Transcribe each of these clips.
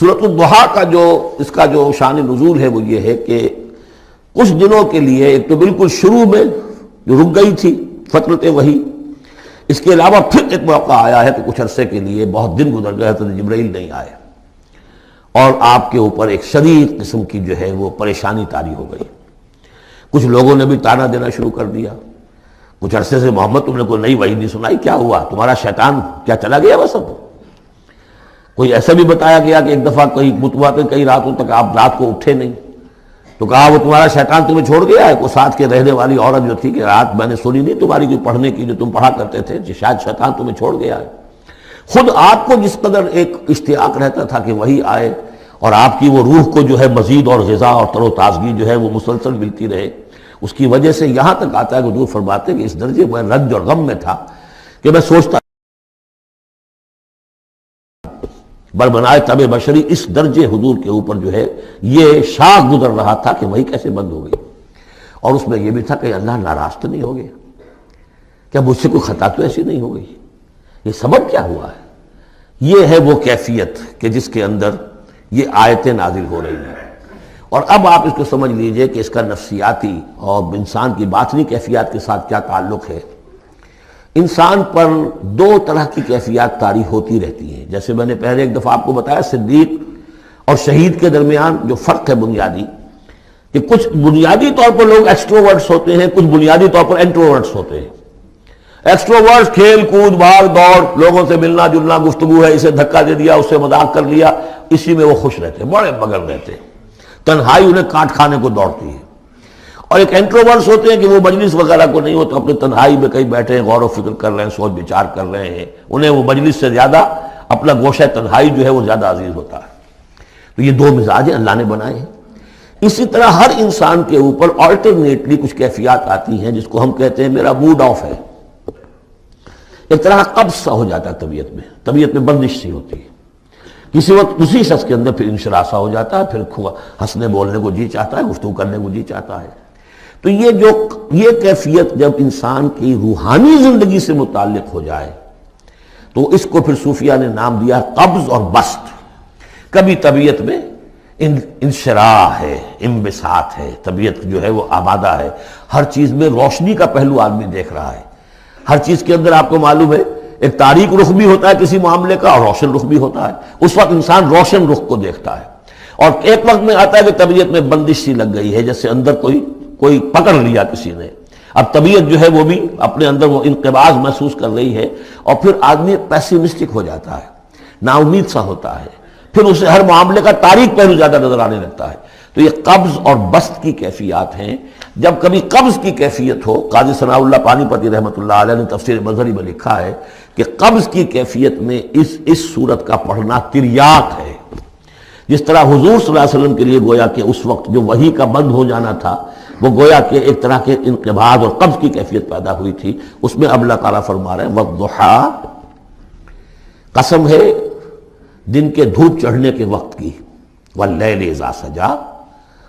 سورۃ الضحیٰ کا اس کا جو شان نزول ہے وہ یہ ہے کہ کچھ دنوں کے لیے، ایک تو بالکل شروع میں جو رک گئی تھی فترت وحی، اس کے علاوہ پھر ایک موقع آیا ہے کہ کچھ عرصے کے لیے بہت دن گزر گئے حضرت جبرائیل نہیں آئے، اور آپ کے اوپر ایک شدید قسم کی جو ہے وہ پریشانی طاری ہو گئی۔ کچھ لوگوں نے بھی طعنہ دینا شروع کر دیا، کچھ عرصے سے محمد تم نے کوئی نئی وحی نہیں سنائی، کیا ہوا تمہارا شیطان کیا چلا گیا بس اب؟ کوئی ایسا بھی بتایا گیا کہ ایک دفعہ کئی راتوں تک آپ رات کو اٹھے نہیں، تو کہا وہ تمہارا شیطان تمہیں چھوڑ گیا ہے۔ کوئی ساتھ کے رہنے والی عورت جو تھی کہ رات میں نے سنی نہیں تمہاری کوئی پڑھنے کی جو تم پڑھا کرتے تھے، شاید شیطان تمہیں چھوڑ گیا ہے۔ خود آپ کو جس قدر ایک اشتیاق رہتا تھا کہ وہی آئے اور آپ کی وہ روح کو جو ہے مزید اور غذا اور تر و تازگی جو ہے وہ مسلسل ملتی رہے، اس کی وجہ سے یہاں تک آتا ہے کہ حضور فرماتے ہیں کہ اس درجے میں رنج اور غم میں تھا کہ میں سوچتا بربنائے طبع بشری، اس درجے حضور کے اوپر جو ہے یہ شاخ گزر رہا تھا کہ وہی کیسے بند ہو گئی، اور اس میں یہ بھی تھا کہ اللہ ناراض تو نہیں ہو گیا، کیا مجھ سے کوئی خطا تو ایسی نہیں ہو گئی، یہ سبب کیا ہوا ہے؟ یہ ہے وہ کیفیت کہ جس کے اندر یہ آیتیں نازل ہو رہی ہیں۔ اور اب آپ اس کو سمجھ لیجئے کہ اس کا نفسیاتی اور انسان کی باطنی کیفیات کے ساتھ کیا تعلق ہے۔ انسان پر دو طرح کی کیفیات طاری ہوتی رہتی ہیں، جیسے میں نے پہلے ایک دفعہ آپ کو بتایا صدیق اور شہید کے درمیان جو فرق ہے بنیادی، کہ کچھ بنیادی طور پر لوگ ایکسٹروورٹس ہوتے ہیں، کچھ بنیادی طور پر انٹروورٹس ہوتے ہیں۔ ایکسٹروورٹس کھیل کود بھاگ دوڑ، لوگوں سے ملنا جلنا، گفتگو ہے، اسے دھکا دے دیا، اس سے مذاق کر لیا، اسی میں وہ خوش رہتے، بڑے مگر رہتے، تنہائی انہیں کاٹ کھانے کو دوڑتی ہے۔ اور ایک انٹروورٹس ہوتے ہیں کہ وہ مجلس وغیرہ کو نہیں ہوتا، اپنے تنہائی میں کہیں بیٹھے ہیں، غور و فکر کر رہے ہیں، سوچ بچار کر رہے ہیں، انہیں وہ مجلس سے زیادہ اپنا گوشہ تنہائی جو ہے وہ زیادہ عزیز ہوتا ہے۔ تو یہ دو مزاج اللہ نے بنائے ہیں۔ اسی طرح ہر انسان کے اوپر آلٹرنیٹلی کچھ کیفیات آتی ہیں جس کو ہم کہتے ہیں میرا موڈ آف ہے، ایک طرح قبض سا ہو جاتا ہے طبیعت میں بندش سی ہوتی ہے، کسی وقت اسی شخص کے اندر پھر انشراح سا ہو جاتا ہے، پھر ہنسنے بولنے کو جی چاہتا ہے، گفتگو کرنے کو جی چاہتا ہے۔ تو یہ کیفیت جب انسان کی روحانی زندگی سے متعلق ہو جائے تو اس کو پھر صوفیہ نے نام دیا قبض اور بسط۔ کبھی طبیعت میں انشراح ہے، انبساط ہے، طبیعت جو ہے وہ آبادہ ہے، ہر چیز میں روشنی کا پہلو آدمی دیکھ رہا ہے، ہر چیز کے اندر آپ کو معلوم ہے ایک تاریک رخ بھی ہوتا ہے کسی معاملے کا اور روشن رخ بھی ہوتا ہے، اس وقت انسان روشن رخ کو دیکھتا ہے۔ اور ایک وقت میں آتا ہے کہ طبیعت میں بندش سی لگ گئی ہے، جیسے اندر کوئی پکڑ لیا کسی نے، اب طبیعت جو ہے وہ بھی اپنے اندر وہ انقباض محسوس کر رہی ہے، اور پھر آدمی پیسیمسٹک ہو جاتا ہے، نا امید سا ہوتا ہے، پھر اسے ہر معاملے کا تاریک پہلو زیادہ نظر آنے لگتا ہے۔ تو یہ قبض اور بسط کی کیفیات ہیں۔ جب کبھی قبض کی کیفیت ہو، قاضی ثناء اللہ پانی پتی رحمۃ اللہ علیہ نے تفسیر مظہری میں لکھا ہے کہ قبض کی کیفیت میں اس صورت کا پڑھنا تریاق ہے، جس طرح حضور صلی اللہ علیہ وسلم کے لیے گویا کہ اس وقت جو وحی کا بند ہو جانا تھا وہ گویا کہ ایک طرح کے انقباض اور قبض کی کیفیت پیدا ہوئی تھی، اس میں اب اللہ تعالیٰ فرما رہے ہیں والضحیٰ، قسم ہے دن کے دھوپ چڑھنے کے وقت کی، واللیل اذا سجا،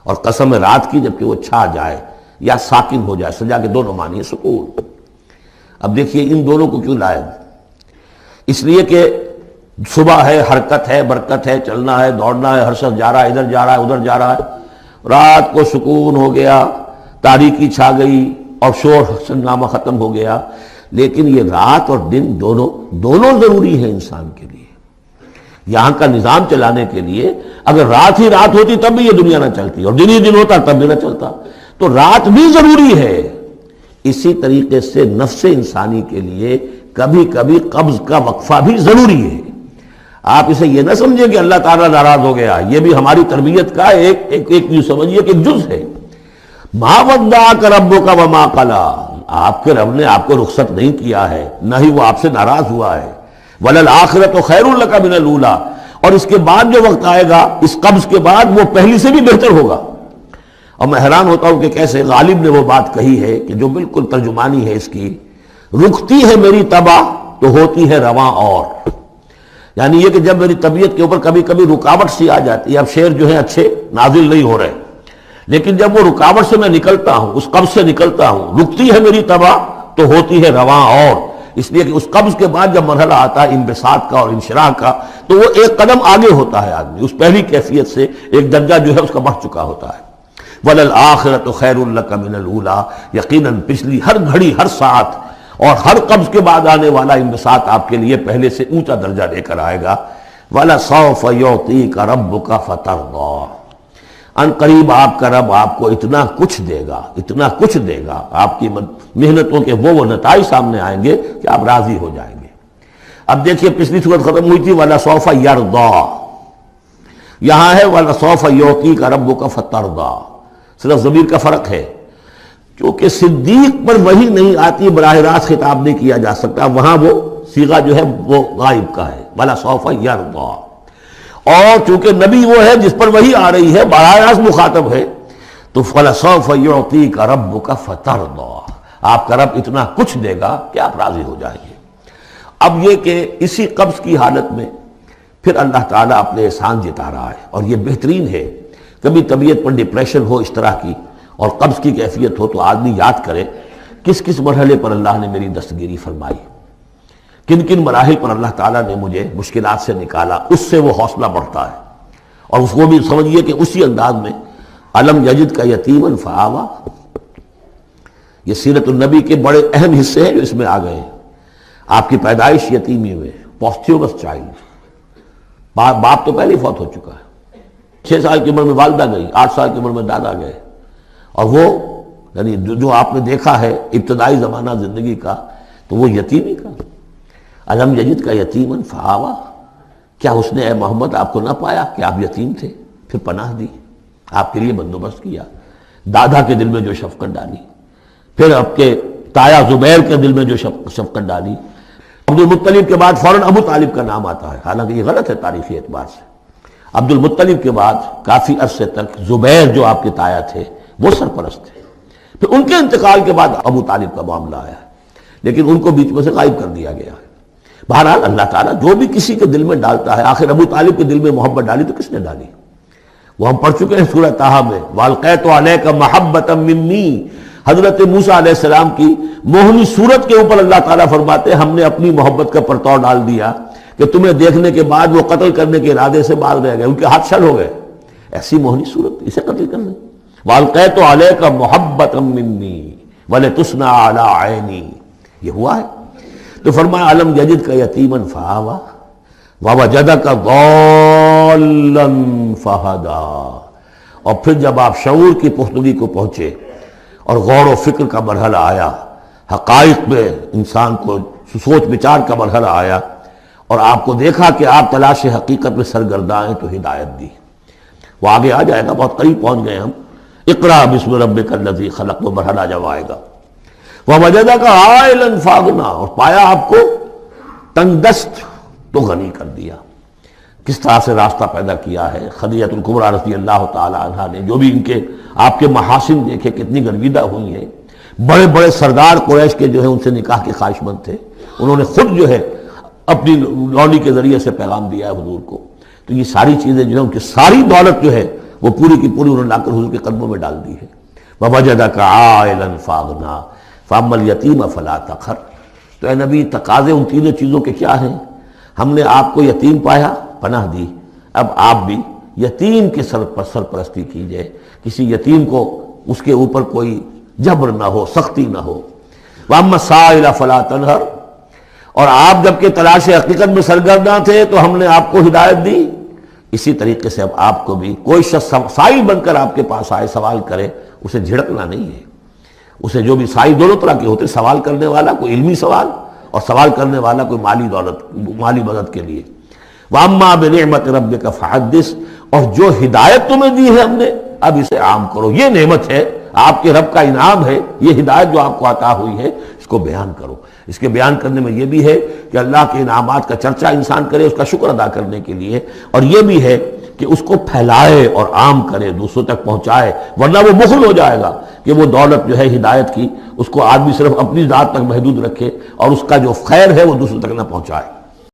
اور قسم ہے رات کی جبکہ وہ چھا جائے یا ساکن ہو جائے، سجا کے دونوں معنی ہے سکون۔ اب دیکھیے ان دونوں کو کیوں لائے، اس لیے کہ صبح ہے، حرکت ہے، برکت ہے، چلنا ہے، دوڑنا ہے، ہر شخص جا رہا ہے، ادھر جا رہا ہے ادھر جا رہا ہے، رات کو سکون ہو گیا، تاریکی چھا گئی اور شور ہنگامہ ختم ہو گیا۔ لیکن یہ رات اور دن دونوں ضروری ہیں انسان کے لیے، یہاں کا نظام چلانے کے لیے۔ اگر رات ہی رات ہوتی تب بھی یہ دنیا نہ چلتی، اور دن ہی دن ہوتا تب بھی نہ چلتا، تو رات بھی ضروری ہے۔ اسی طریقے سے نفس انسانی کے لیے کبھی کبھی قبض کا وقفہ بھی ضروری ہے۔ آپ اسے یہ نہ سمجھیں کہ اللہ تعالیٰ ناراض ہو گیا، یہ بھی ہماری تربیت کا ایک یوں سمجھیے کہ ایک جز ہے۔ ما ودعک ربک وما قلی، آپ کے رب نے آپ کو رخصت نہیں کیا ہے، نہ ہی وہ آپ سے ناراض ہوا ہے۔ وَلَلْآخِرَةُ خَيْرٌ لَكَ مِنَ الْأُولَىٰ، اور اس کے بعد جو وقت آئے گا اس قبض کے بعد وہ پہلی سے بھی بہتر ہوگا۔ اور میں حیران ہوتا ہوں کہ کیسے غالب نے وہ بات کہی ہے کہ جو بالکل ترجمانی ہے اس کی، رکتی ہے میری تباہ تو ہوتی ہے رواں اور، یعنی یہ کہ جب میری طبیعت کے اوپر کبھی کبھی رکاوٹ سی آ جاتی ہے، اب شعر جو ہے اچھے نازل نہیں ہو رہے، لیکن جب وہ رکاوٹ سے میں نکلتا ہوں، اس قبض سے نکلتا ہوں، رکتی ہے میری تباہ تو ہوتی ہے رواں اور، اس لیے کہ اس قبض کے بعد جب مرحلہ آتا ہے انبساط کا اور انشراح کا، تو تو وہ ایک قدم آگے ہوتا ہے آدمی، اس پہلی کیفیت سے ایک درجہ جو ہے اس کا بڑھ چکا ہوتا ہے۔ وَلَلْآخِرَةُ خَيْرٌ لَكَ مِنَ الْأُولَىٰ، یقیناً پچھلی ہر گھڑی، ہر ساعت اور ہر قبض کے بعد آنے والا انبساط آپ کے لیے پہلے سے اونچا درجہ لے کر آئے گا۔ وَلَسَوْفَ يُعْطِيكَ رَبُّكَ فَتَرْضَىٰ، ان قریب آپ کا رب آپ کو اتنا کچھ دے گا، اتنا کچھ دے گا، آپ کی محنتوں کے وہ نتائج سامنے آئیں گے کہ آپ راضی ہو جائیں گے۔ اب دیکھیے پچھلی صورت ختم ہوئی تھی وَلَسَوْفَ يَرْضَىٰ، یہاں ہے وَلَسَوْفَ يُعْطِيكَ رَبُّكَ فَتَرْضَىٰ، صرف ضمیر کا فرق ہے، کیونکہ صدیق پر وحی نہیں آتی، براہ راست خطاب نہیں کیا جا سکتا، وہاں وہ صیغہ جو ہے وہ غائب کا ہے، وَلَسَوْفَ يَرْضَىٰ۔ اور چونکہ نبی وہ ہے جس پر وحی آ رہی ہے، براہ راست مخاطب ہے، تو فَلَسَوْفَ يُعْطِيكَ رَبُّكَ فَتَرْضَىٰ، آپ کا رب اتنا کچھ دے گا کہ آپ راضی ہو جائیں گے۔ اب یہ کہ اسی قبض کی حالت میں پھر اللہ تعالیٰ اپنے احسان جتا رہا ہے، اور یہ بہترین ہے۔ کبھی طبیعت پر ڈپریشن ہو اس طرح کی اور قبض کی کیفیت ہو تو آدمی یاد کرے کس کس مرحلے پر اللہ نے میری دستگیری فرمائی، کن کن مراحل پر اللہ تعالیٰ نے مجھے مشکلات سے نکالا، اس سے وہ حوصلہ بڑھتا ہے۔ اور اس کو بھی سمجھیے کہ اسی انداز میں علم یجد کا یتیماً فآویٰ، یہ سیرت النبی کے بڑے اہم حصے ہیں جو اس میں آ گئے ہیں۔ آپ کی پیدائش یتیمی میں، پوسٹیومس چائلڈ، باپ تو پہلے ہی فوت ہو چکا ہے، 6 سال کی عمر میں والدہ گئی، 8 سال کی عمر میں دادا گئے، اور وہ یعنی جو آپ نے دیکھا ہے ابتدائی زمانہ زندگی کا تو وہ یتیمی کا۔ علم یجد کا یتیماً فآویٰ، کیا اس نے اے محمد آپ کو نہ پایا کہ آپ یتیم تھے، پھر پناہ دی، آپ کے لیے بندوبست کیا، دادا کے دل میں جو شفقت ڈالی، پھر آپ کے تایا زبیر کے دل میں جو شفقت ڈالی۔ عبد المطلب کے بعد فوراً ابو طالب کا نام آتا ہے، حالانکہ یہ غلط ہے تاریخی اعتبار سے۔ عبد المطلب کے بعد کافی عرصے تک زبیر جو آپ کے تایا تھے وہ سرپرست تھے، پھر ان کے انتقال کے بعد ابو طالب کا معاملہ آیا ہے، لیکن ان کو بیچ میں سے غائب کر دیا گیا ہے۔ بہرحال اللہ تعالیٰ جو بھی کسی کے دل میں ڈالتا ہے، آخر ابو طالب کے دل میں محبت ڈالی تو کس نے ڈالی؟ وہ ہم پڑھ چکے ہیں سورہ طٰہٰ میں، وَأَلْقَيْتُ عَلَيْكَ مَحَبَّةً مِّنِّي، حضرت موسیٰ علیہ السلام کی موہنی صورت کے اوپر اللہ تعالیٰ فرماتے ہیں ہم نے اپنی محبت کا پرتو ڈال دیا کہ تمہیں دیکھنے کے بعد وہ قتل کرنے کے ارادے سے باز رہ گئے، ان کے ہاتھ شل ہو گئے، ایسی موہنی صورت، اسے قتل کر لیں۔ وَأَلْقَيْتُ عَلَيْكَ مَحَبَّةً مِّنِّي وَلِتُصْنَعَ عَلَىٰ عَيْنِي، یہ ہوا ہے۔ تو فرمایا علم یجد کا یتیماً فآویٰ ووجدک ضالاً فہدیٰ، اور پھر جب آپ شعور کی پختگی کو پہنچے اور غور و فکر کا مرحلہ آیا، حقائق میں انسان کو سوچ بچار کا مرحلہ آیا، اور آپ کو دیکھا کہ آپ تلاش حقیقت میں سرگرداں ہیں، تو ہدایت دی۔ وہ آگے آ جائے گا، بہت قریب پہنچ گئے ہم، اقرأ بسم ربک الذی خلق، وہ مرحلہ جب آئے گا۔ وَوَجَدَكَ عَائِلًا فَأَغْنَىٰ، اور پایا آپ کو تنگ دست تو غنی کر دیا۔ کس طرح سے راستہ پیدا کیا ہے خدیجہ الکبریٰ رضی اللہ تعالی عنہ نے، جو بھی ان کے آپ کے محاسن دیکھے کتنی گرویدہ ہوئی ہیں، بڑے بڑے سردار قریش کے جو ہے ان سے نکاح کے خواہش مند تھے، انہوں نے خود جو ہے اپنی لونی کے ذریعے سے پیغام دیا ہے حضور کو، تو یہ ساری چیزیں جو ہیں ان کی ساری دولت جو ہے وہ پوری کی پوری انہوں نے لا کر حضور کے قدموں میں ڈال دی ہے۔ وَوَجَدَكَ عَائِلًا فَأَغْنَىٰ فَأَمَّا الْيَتِيمَ فَلَا تَقْهَرْ، تو اے نبی تقاضے ان تینوں چیزوں کے کیا ہیں؟ ہم نے آپ کو یتیم پایا، پناہ دی، اب آپ بھی یتیم کے سرپرستی کیجئے، کسی یتیم کو اس کے اوپر کوئی جبر نہ ہو، سختی نہ ہو۔ وَأَمَّا السَّائِلَ فَلَا تَنْهَرْ، اور آپ جب کہ تلاش حقیقت میں سرگرداں تھے تو ہم نے آپ کو ہدایت دی، اسی طریقے سے اب آپ کو بھی کوئی شخص سائل بن کر آپ کے پاس آئے، سوال کرے، اسے جھڑکنا نہیں ہے۔ اسے جو بھی سائل دونوں طرح کے ہوتے، سوال کرنے والا کوئی علمی سوال، اور سوال کرنے والا کوئی مالی دولت، مالی مدد کے لیے۔ وَأَمَّا بِنِعْمَةِ رَبِّكَ فَحَدِّثْ، اور جو ہدایت تمہیں دی ہے ہم نے اب اسے عام کرو، یہ نعمت ہے، آپ کے رب کا انعام ہے، یہ ہدایت جو آپ کو عطا ہوئی ہے اس کو بیان کرو۔ اس کے بیان کرنے میں یہ بھی ہے کہ اللہ کے انعامات کا چرچا انسان کرے اس کا شکر ادا کرنے کے لیے، اور یہ بھی ہے کہ اس کو پھیلائے اور عام کرے، دوسروں تک پہنچائے، ورنہ وہ بخل ہو جائے گا کہ وہ دولت جو ہے ہدایت کی اس کو آدمی صرف اپنی ذات تک محدود رکھے اور اس کا جو خیر ہے وہ دوسروں تک نہ پہنچائے۔